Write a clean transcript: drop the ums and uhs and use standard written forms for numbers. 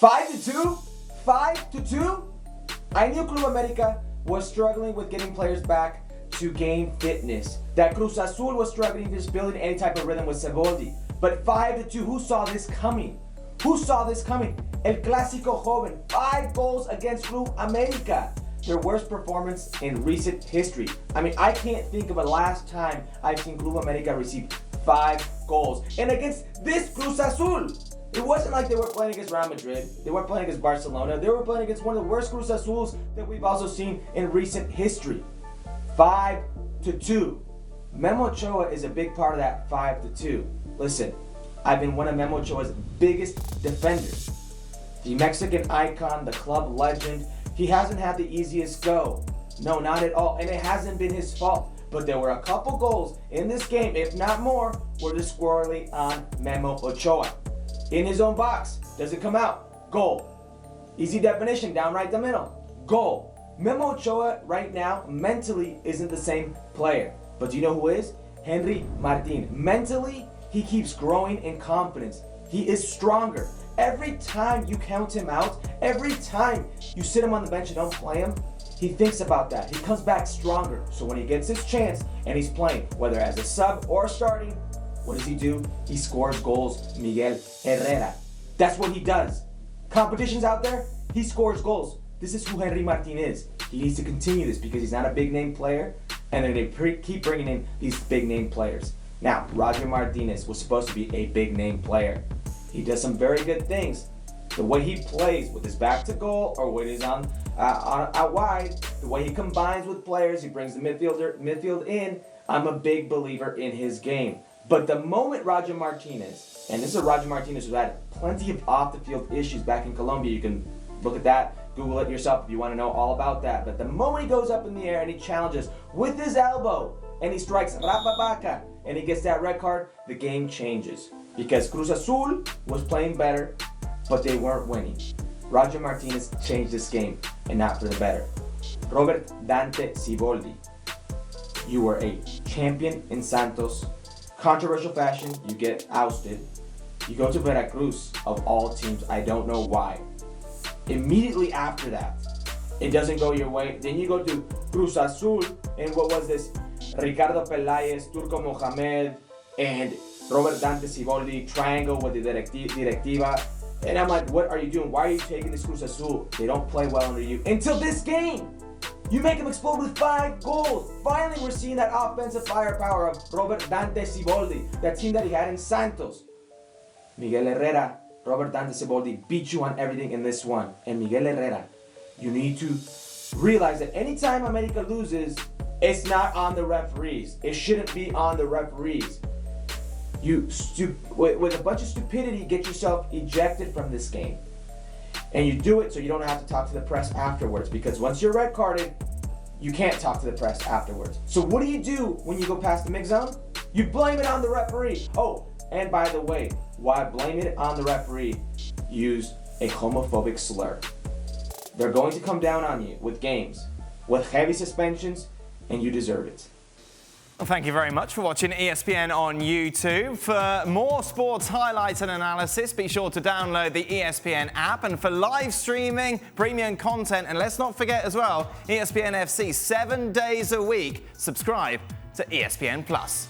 5-2? 5-2? I knew Club America was struggling with getting players back to game fitness. That Cruz Azul was struggling with building any type of rhythm with Siboldi. But 5-2, who saw this coming? Who saw this coming? El Clasico Joven, 5 goals against Club America. Their worst performance in recent history. I mean, I can't think of a last time I've seen Club America receive 5 goals. And against this Cruz Azul. It wasn't like they were playing against Real Madrid. They weren't playing against Barcelona. They were playing against one of the worst Cruz Azuls that we've also seen in recent history. 5-2. Memo Ochoa is a big part of that 5-2. Listen, I've been one of Memo Ochoa's biggest defenders. The Mexican icon, the club legend, he hasn't had the easiest go. No, not at all. And it hasn't been his fault. But there were a couple goals in this game, if not more, were just squarely on Memo Ochoa. In his own box. Does it come out? Goal. Easy definition, down right the middle. Goal. Memo Ochoa right now mentally isn't the same player. But do you know who is? Henry Martin. Mentally, he keeps growing in confidence. He is stronger. Every time you count him out, every time you sit him on the bench and don't play him, he thinks about that. He comes back stronger. So when he gets his chance and he's playing, whether as a sub or starting, what does he do? He scores goals. Miguel Herrera. That's what he does. Competition's out there, he scores goals. This is who Henry Martin is. He needs to continue this because he's not a big name player, and they're going to keep bringing in these big name players. Now, Roger Martinez was supposed to be a big name player. He does some very good things. The way he plays with his back to goal or when he's on out wide, the way he combines with players, he brings the midfield in. I'm a big believer in his game. But the moment Roger Martinez, and this is a Roger Martinez who had plenty of off-the-field issues back in Colombia. You can look at that, Google it yourself if you want to know all about that. But the moment he goes up in the air and he challenges with his elbow and he strikes Rapabaca and he gets that red card, the game changes. Because Cruz Azul was playing better, but they weren't winning. Roger Martinez changed this game, and not for the better. Robert Dante Siboldi, you were a champion in Santos. Controversial fashion, you get ousted. You go to Veracruz, of all teams, I don't know why. Immediately after that, it doesn't go your way. Then you go to Cruz Azul, and what was this? Ricardo Peláez, Turco Mohamed, and Robert Dante Siboldi, triangle with the Directiva. And I'm like, what are you doing? Why are you taking this Cruz Azul? They don't play well under you. Until this game! You make him explode with 5 goals. Finally, we're seeing that offensive firepower of Robert Dante Siboldi, that team that he had in Santos. Miguel Herrera, Robert Dante Siboldi beat you on everything in this one. And Miguel Herrera, you need to realize that anytime America loses, it's not on the referees. It shouldn't be on the referees. You, with a bunch of stupidity, get yourself ejected from this game. And you do it so you don't have to talk to the press afterwards, because once you're red carded, you can't talk to the press afterwards. So what do you do when you go past the mix zone? You blame it on the referee. Oh, and by the way, why blame it on the referee? Use a homophobic slur. They're going to come down on you with games, with heavy suspensions, and you deserve it. Well, thank you very much for watching ESPN on YouTube. For more sports highlights and analysis, be sure to download the ESPN app. And for live streaming, premium content, and let's not forget as well, ESPN FC 7 days a week. Subscribe to ESPN Plus.